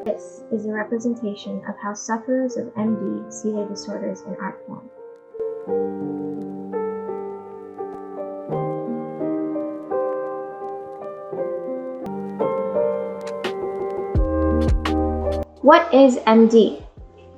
This is a representation of how sufferers of MD see their disorders in art form. What is MD?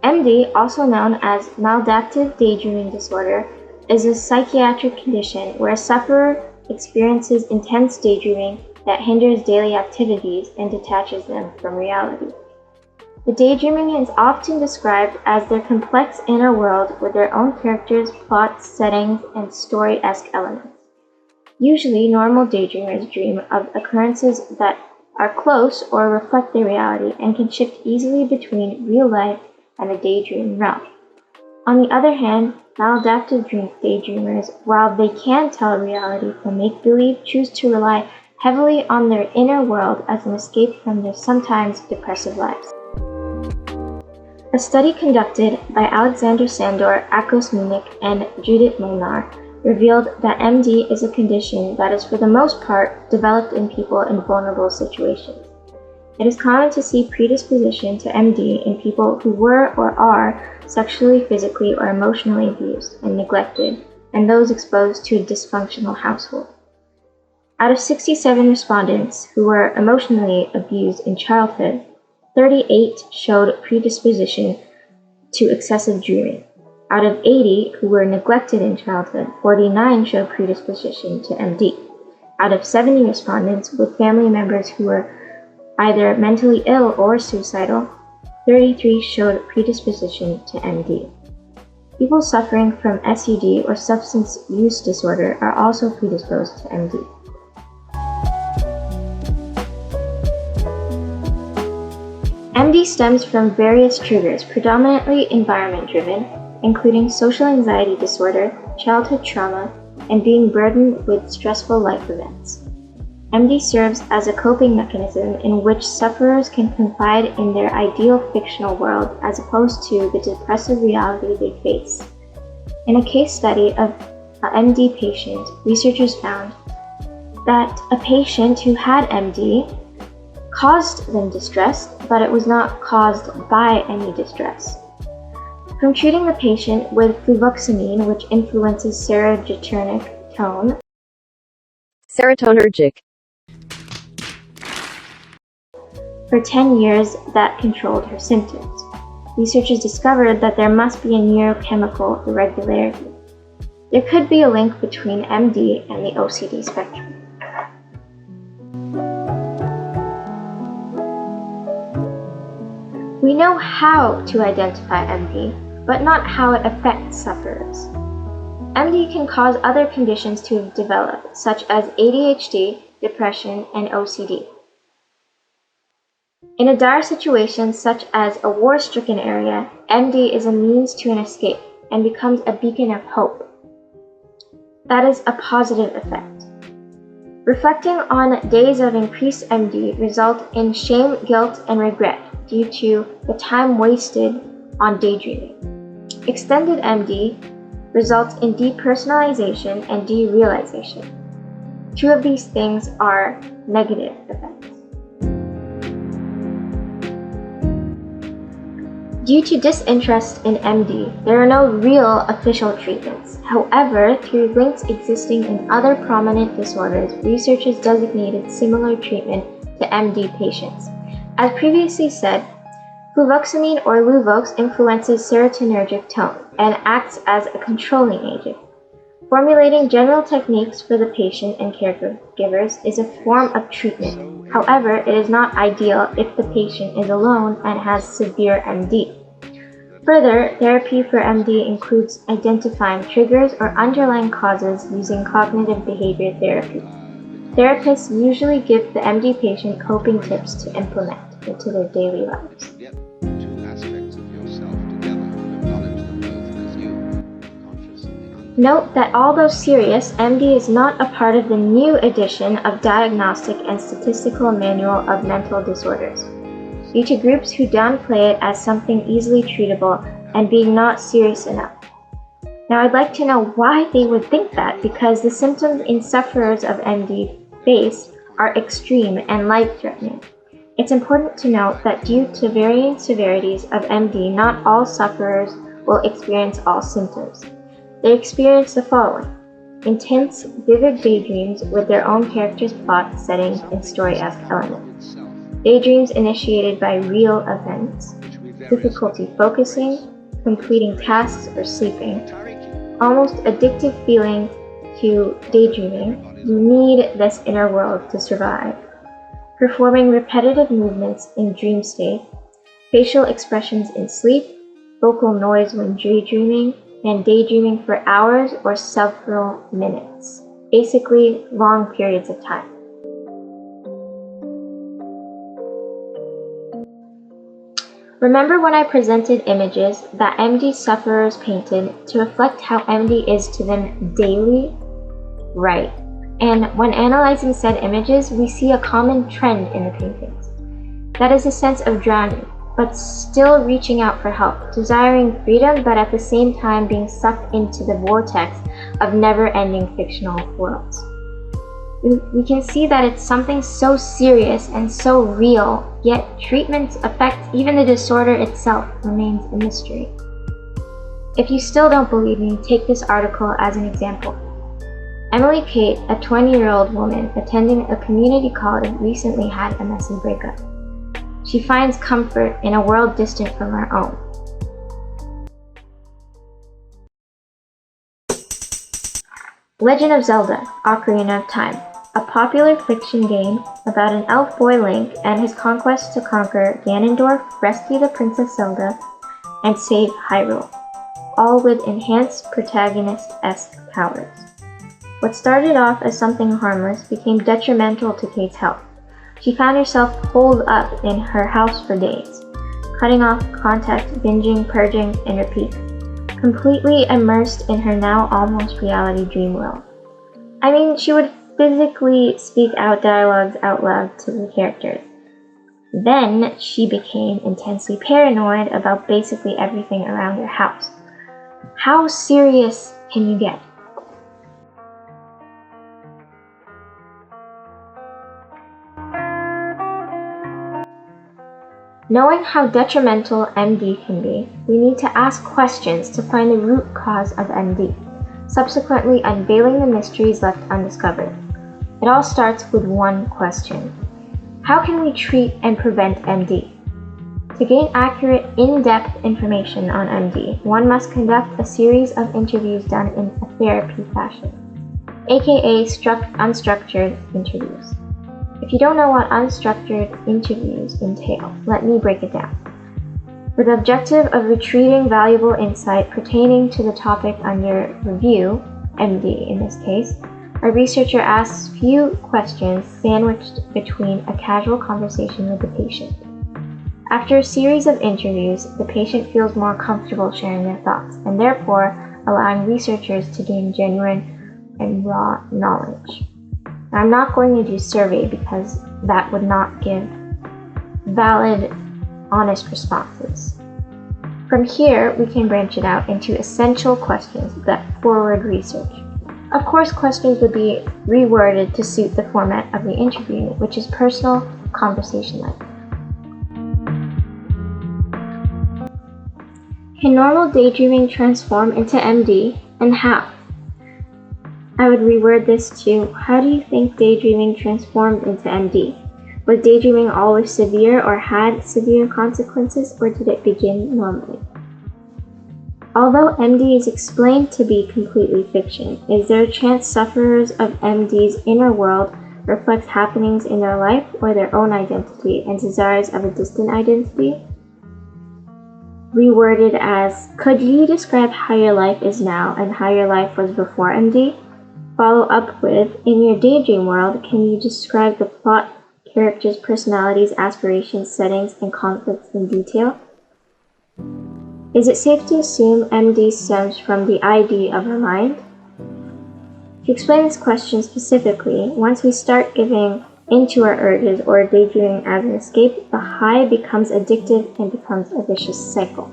MD, also known as Maladaptive Daydreaming Disorder, is a psychiatric condition where a sufferer experiences intense daydreaming that hinders daily activities and detaches them from reality. The daydreaming is often described as their complex inner world with their own characters, plots, settings, and story-esque elements. Usually, normal daydreamers dream of occurrences that are close or reflect their reality and can shift easily between real life and the daydream realm. On the other hand, maladaptive daydreamers, while they can tell reality from make-believe, choose to rely heavily on their inner world as an escape from their sometimes depressive lives. A study conducted by Alexander Sandor, Akos Munich, and Judith Molnar revealed that MD is a condition that is for the most part developed in people in vulnerable situations. It is common to see predisposition to MD in people who were or are sexually, physically, or emotionally abused and neglected, and those exposed to a dysfunctional household. Out of 67 respondents who were emotionally abused in childhood, 38 showed predisposition to excessive dreaming. Out of 80 who were neglected in childhood, 49 showed predisposition to MD. Out of 70 respondents with family members who were either mentally ill or suicidal, 33 showed predisposition to MD. People suffering from SUD or substance use disorder are also predisposed to MD. MD stems from various triggers, predominantly environment-driven, including social anxiety disorder, childhood trauma, and being burdened with stressful life events. MD serves as a coping mechanism in which sufferers can confide in their ideal fictional world as opposed to the depressive reality they face. In a case study of an MD patient, researchers found that a patient who had MD caused them distress, but it was not caused by any distress. From treating the patient with fluvoxamine, which influences serotonergic tone, for 10 years that controlled her symptoms, researchers discovered that there must be a neurochemical irregularity. There could be a link between MD and the OCD spectrum. We know how to identify MD, but not how it affects sufferers. MD can cause other conditions to develop, such as ADHD, depression, and OCD. In a dire situation such as a war-stricken area, MD is a means to an escape and becomes a beacon of hope. That is a positive effect. Reflecting on days of increased MD result in shame, guilt, and regret due to the time wasted on daydreaming. Extended MD results in depersonalization and derealization. Two of these things are negative effects. Due to disinterest in MD, there are no real official treatments. However, through links existing in other prominent disorders, researchers designated similar treatment to MD patients. As previously said, fluvoxamine or Luvox influences serotonergic tone and acts as a controlling agent. Formulating general techniques for the patient and caregivers is a form of treatment. However, it is not ideal if the patient is alone and has severe MD. Further, therapy for MD includes identifying triggers or underlying causes using cognitive behavior therapy. Therapists usually give the MD patient coping tips to implement into their daily lives. Note that although serious, MD is not a part of the new edition of Diagnostic and Statistical Manual of Mental Disorders, due to groups who downplay it as something easily treatable and being not serious enough. Now I'd like to know why they would think that, because the symptoms in sufferers of MD face are extreme and life-threatening. It's important to note that due to varying severities of MD, not all sufferers will experience all symptoms. They experience the following: intense, vivid daydreams with their own characters, plot, settings, and story-esque elements. Daydreams initiated by real events. Difficulty focusing, completing tasks, or sleeping. Almost addictive feeling to daydreaming. You need this inner world to survive. Performing repetitive movements in dream state. Facial expressions in sleep. Vocal noise when daydreaming, and daydreaming for hours or several minutes. Basically, long periods of time. Remember when I presented images that MD sufferers painted to reflect how MD is to them daily? Right. And when analyzing said images, we see a common trend in the paintings. That is a sense of drowning, but still reaching out for help, desiring freedom, but at the same time being sucked into the vortex of never-ending fictional worlds. We can see that it's something so serious and so real, yet treatment's effect, even the disorder itself, remains a mystery. If you still don't believe me, take this article as an example. Emily Kate, a 20-year-old woman attending a community college, recently had a messy breakup. She finds comfort in a world distant from her own. Legend of Zelda: Ocarina of Time, a popular fiction game about an elf boy Link and his conquest to conquer Ganondorf, rescue the Princess Zelda, and save Hyrule, all with enhanced protagonist-esque powers. What started off as something harmless became detrimental to Kate's health. She found herself holed up in her house for days, cutting off contact, binging, purging, and repeat, completely immersed in her now almost reality dream world. I mean, she would physically speak out dialogues out loud to the characters. Then she became intensely paranoid about basically everything around her house. How serious can you get? Knowing how detrimental MD can be, we need to ask questions to find the root cause of MD, subsequently unveiling the mysteries left undiscovered. It all starts with one question: how can we treat and prevent MD? To gain accurate, in-depth information on MD, one must conduct a series of interviews done in a therapy fashion, aka unstructured interviews. If you don't know what unstructured interviews entail, let me break it down. With the objective of retrieving valuable insight pertaining to the topic under review, MD in this case, a researcher asks few questions sandwiched between a casual conversation with the patient. After a series of interviews, the patient feels more comfortable sharing their thoughts, and therefore allowing researchers to gain genuine and raw knowledge. I'm not going to do survey because that would not give valid, honest responses. From here, we can branch it out into essential questions that forward research. Of course, questions would be reworded to suit the format of the interview, which is personal, conversation-like. Can normal daydreaming transform into MD, and how? I would reword this to: how do you think daydreaming transformed into MD? Was daydreaming always severe or had severe consequences, or did it begin normally? Although MD is explained to be completely fiction, is there a chance sufferers of MD's inner world reflect happenings in their life or their own identity and desires of a distant identity? Reworded as: could you describe how your life is now and how your life was before MD? Follow up with: in your daydream world, can you describe the plot, characters, personalities, aspirations, settings, and conflicts in detail? Is it safe to assume MD stems from the ID of our mind? To explain this question specifically, once we start giving into our urges or daydreaming as an escape, the high becomes addictive and becomes a vicious cycle.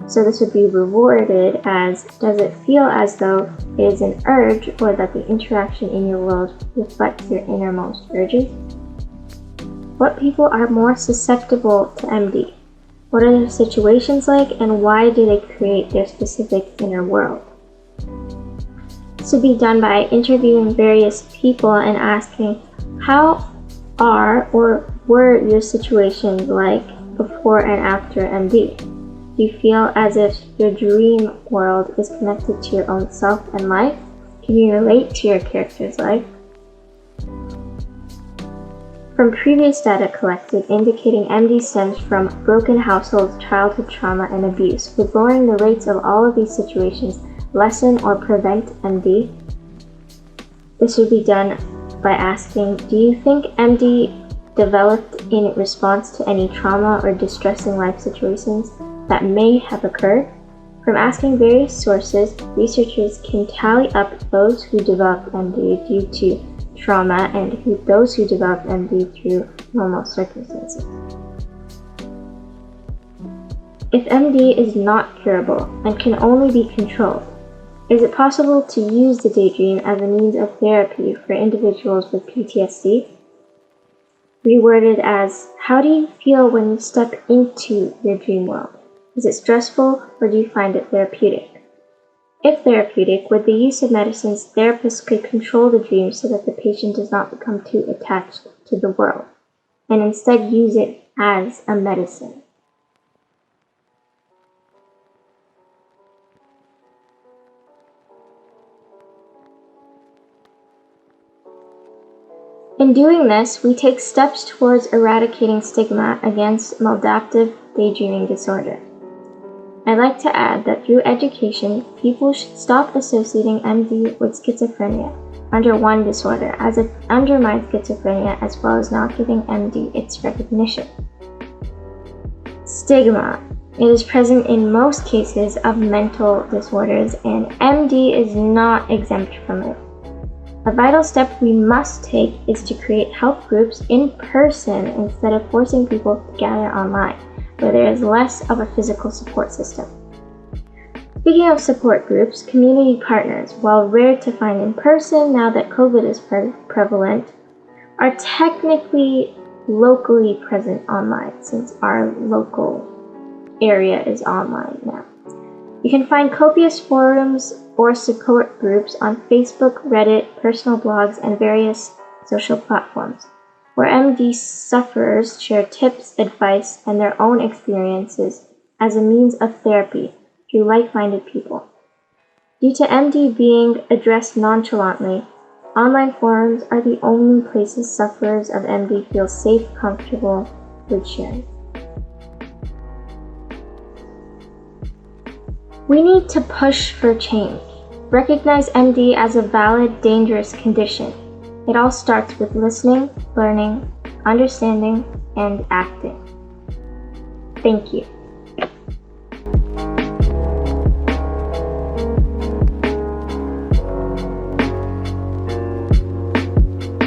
So this would be rewarded as: does it feel as though it is an urge, or that the interaction in your world reflects your innermost urges? what people are more susceptible to MD? What are their situations like, and why do they create their specific inner world? This would be done by interviewing various people and asking, how are or were your situations like before and after MD? Do you feel as if your dream world is connected to your own self and life? Can you relate to your character's life? From previous data collected indicating MD stems from broken households, childhood trauma, and abuse, would lowering the rates of all of these situations lessen or prevent MD? This would be done by asking, do you think MD developed in response to any trauma or distressing life situations that may have occurred? From asking various sources, researchers can tally up those who developed MD due to trauma and those who developed MD through normal circumstances. If MD is not curable and can only be controlled, is it possible to use the daydream as a means of therapy for individuals with PTSD? Reworded as, how do you feel when you step into your dream world? Is it stressful, or do you find it therapeutic? If therapeutic, with the use of medicines, therapists could control the dream so that the patient does not become too attached to the world, and instead use it as a medicine. In doing this, we take steps towards eradicating stigma against maladaptive daydreaming disorder. I'd like to add that through education, people should stop associating MD with schizophrenia under one disorder, as it undermines schizophrenia as well as not giving MD its recognition. Stigma. It is present in most cases of mental disorders, and MD is not exempt from it. A vital step we must take is to create help groups in person instead of forcing people to gather online, where there is less of a physical support system. Speaking of support groups, community partners, while rare to find in person now that COVID is prevalent, are technically locally present online since our local area is online now. You can find copious forums or support groups on Facebook, Reddit, personal blogs, and various social platforms, where MD sufferers share tips, advice, and their own experiences as a means of therapy through like-minded people. Due to MD being addressed nonchalantly, online forums are the only places sufferers of MD feel safe, comfortable with sharing. We need to push for change. Recognize MD as a valid, dangerous condition. It all starts with listening, learning, understanding, and acting. Thank you.